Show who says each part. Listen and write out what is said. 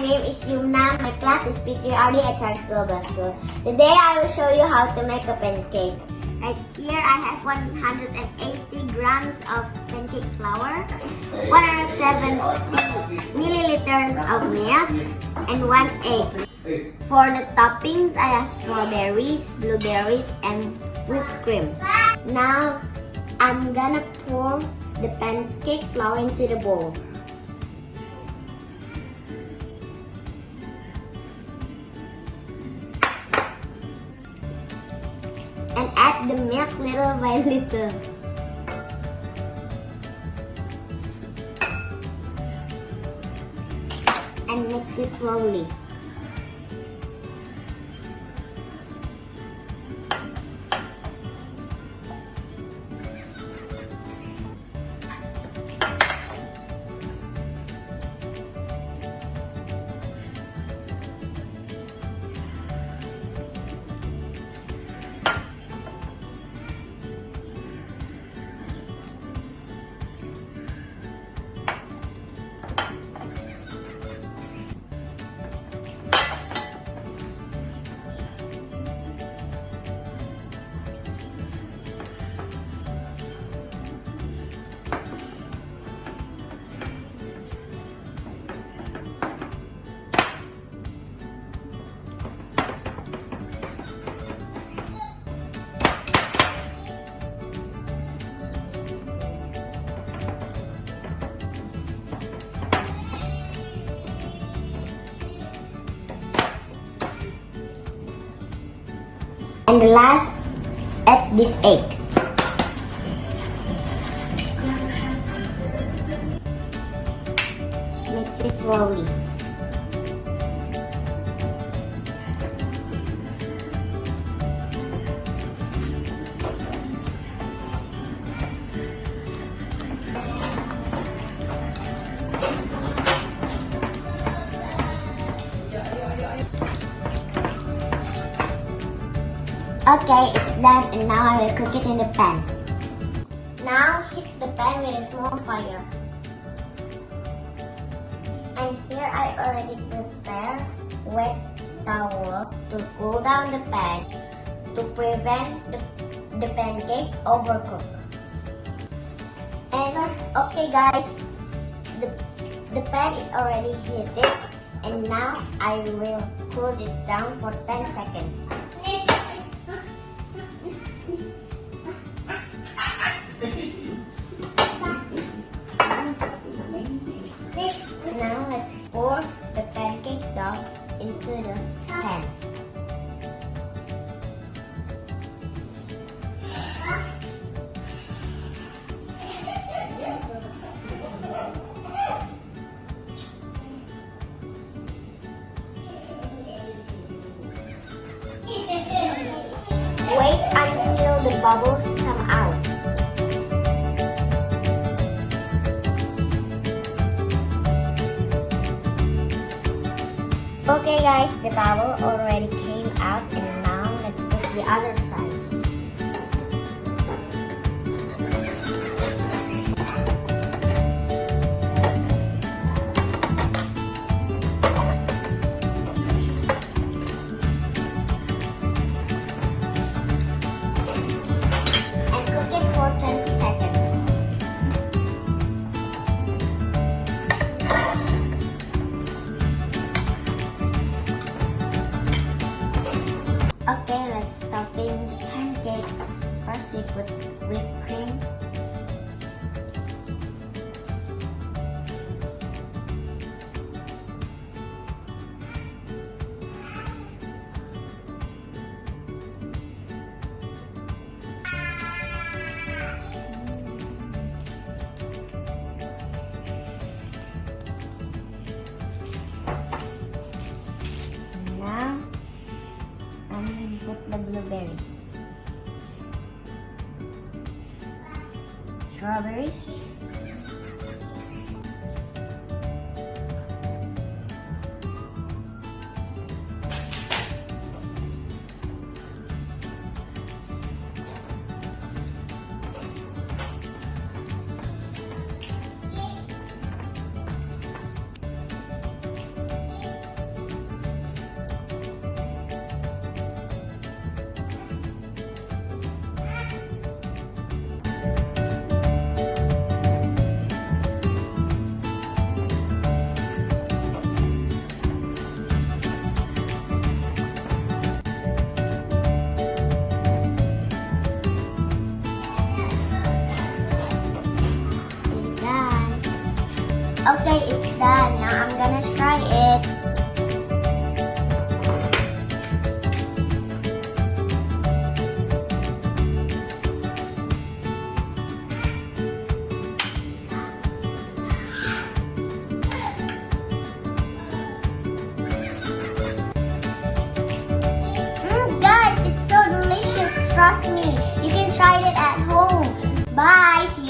Speaker 1: my name is Yumna. My class is P3 Rd at Charis Global School. Today I will show you how to make a pancake. Right here I have 180 grams of pancake flour, 170 milliliters of milk, and 1 egg. For the toppings, I have strawberries, blueberries, and whipped cream. Now I'm gonna pour the pancake flour into the bowl. And add the milk little by little. And mix it slowly. And the last, add this egg. Mix it slowly. Okay, it's done, and now I will cook it in the pan. Now heat the pan with a small fire. And here I already prepared wet towel to cool down the pan to prevent the pancake overcook. And okay guys, the pan is already heated, and now I will cool it down for 10 seconds. Now let's pour the pancake dough into the pan. Wait until the bubbles come out. Okay guys, the bubble already came out, and now let's put the other side. And cook it for 20 seconds. Okay, let's topping the pancake. First we put whipped cream. Now I'm going to put the blueberries, strawberries, trust me. You can try it at home. Bye. See you